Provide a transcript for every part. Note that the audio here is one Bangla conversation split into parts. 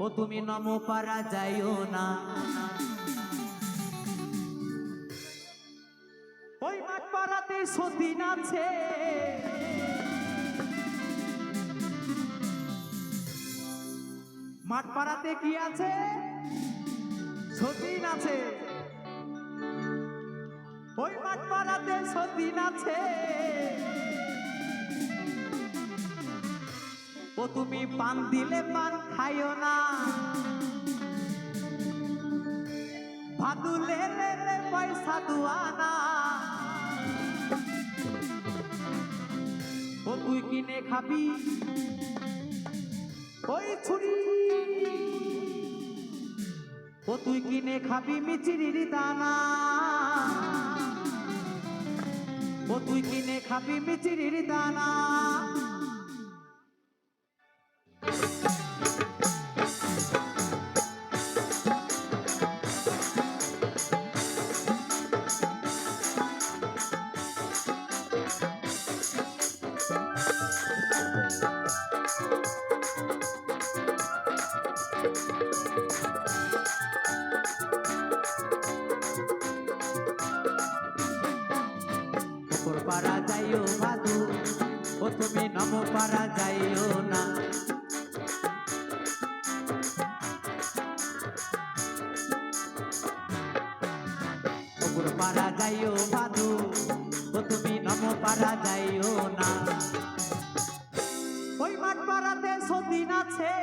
ও তুমি নমো পারা যাইও না, ওই মাঠ পাড়াতে সতীন আছে, মাঠ পাড়াতে কি আছে? সতীন আছে। ওই মাঠ পাড়াতে সতীন আছে, ও তুমি পান দিলে পান খাইও না, ভাদু লেলে পয়সা দুয়ানা, ও তুই কিনে খাবি ওই ছুরি, ও তুই কিনে খাবি মিচিরির দানা, ও তুই কিনে খাবি মিচিরির দানা। পারা যাইও ভাদু, ও তুমি নমো পারা যাইও না, ওপর পারা যাইও ভাদু, ও তুমি নমো পারা যাইও না। ওই মাঠ পাড়াতে সতীন আছে,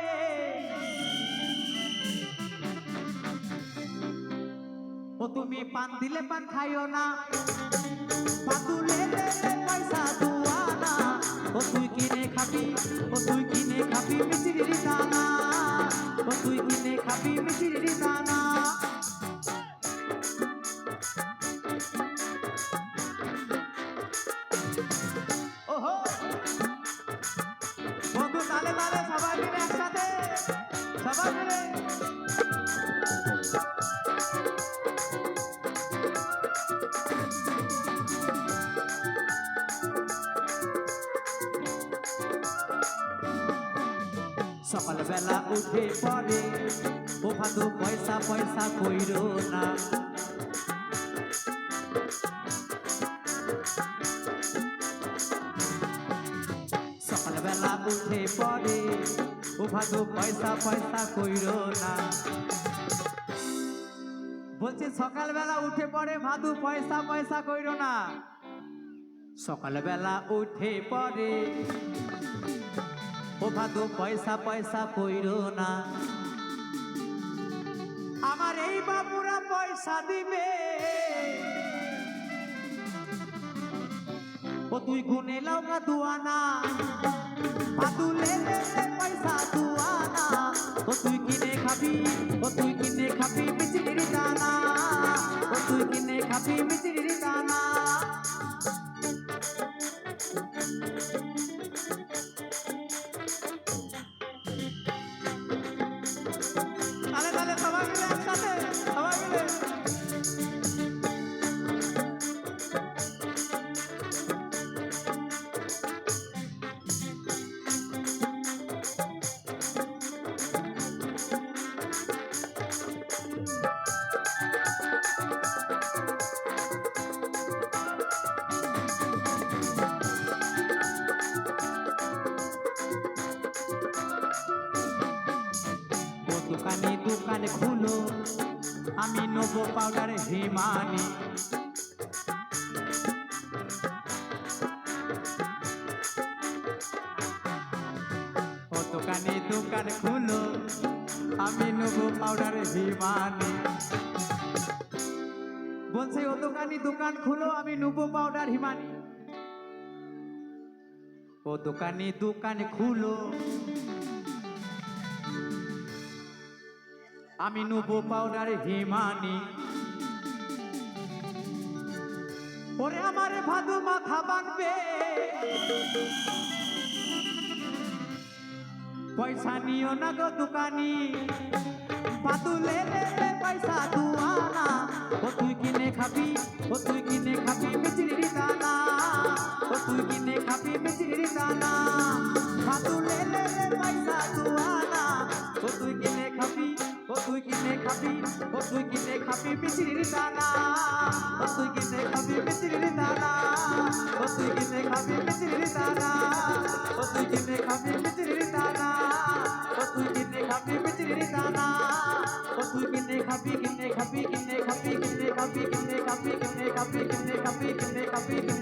ও তুমি পান দিলে পান খাইও না, ভাদু লেলে পয়সা দুয়ানা, ও তুই কিনে খাবি, ও তুই কিনে খাবি মিচিরির দানা, ও তুই কিনে খাবি মিচিরির দানা। ওহো বন্ধু তালে তালে সবাই মিলে একসাথে, সবাই মিলে সকাল বেলা উঠে পড়ে, ও ভাদু পয়সা পয়সা কইরো না, সকাল বেলা উঠে পড়ে, ও ভাদু পয়সা পয়সা কইরো না। বলছে সকাল বেলা উঠে পড়ে ভাদু পয়সা পয়সা কইরো না, সকাল বেলা উঠে পড়ে, ও ভাদু পয়সা পয়সা কইরো না। আমার এই বাবুরা পয়সা দিবে, ও তুই গুনে লাউকা দুয়ানা, ভাদু লেলে পয়সা দুয়ানা, ও তুই কিনে খাবি, ও তুই কিনে খাবি মিচিরির দানা, ও তুই কিনে খাবি মিচিরির দানা। তালে তালে সবাই মিলে একসাথে, সবাই মিলে দোকানে দোকানে খুলো, আমি নেবো পাউডার হিমানি, ও দোকানে দোকান খুলো, আমি নেবো পাউডার হিমানি। বলছে ও দোকানি দোকান খুলো, আমি নেবো পাউডার হিমানি, ও দোকানি দোকান খুলো, আমি নেবো পাউডার হিমানি। ওরে আমারে ভাদু মাথা বাঁধবে, পয়সা নিও না গো দোকানি, ভাদু লেলে পয়সা দুয়ানা, ও তুই কিনে খাবি, ও তুই কিনে খাবি মিচিরির দানা, ও তুই কিনে খাবি মিচিরির দানা, ভাদু লেলে পয়সা দুয়ানা, ও তুই কিনে কিনে খাবি ও তুই কিনে খাবি মিষ্টির দানা ও তুই কিনে খাবি মিষ্টির দানা ও তুই কিনে খাবি মিষ্টির দানা ও তুই কিনে খাবি মিষ্টির দানা ও তুই কিনে খাবি মিষ্টির দানা ও তুই কিনে খাবি কিনে খাবি কিনে খাবি কিনে খাবি কিনে খাবি কিনে খাবি কিনে খাবি কিনে খাবি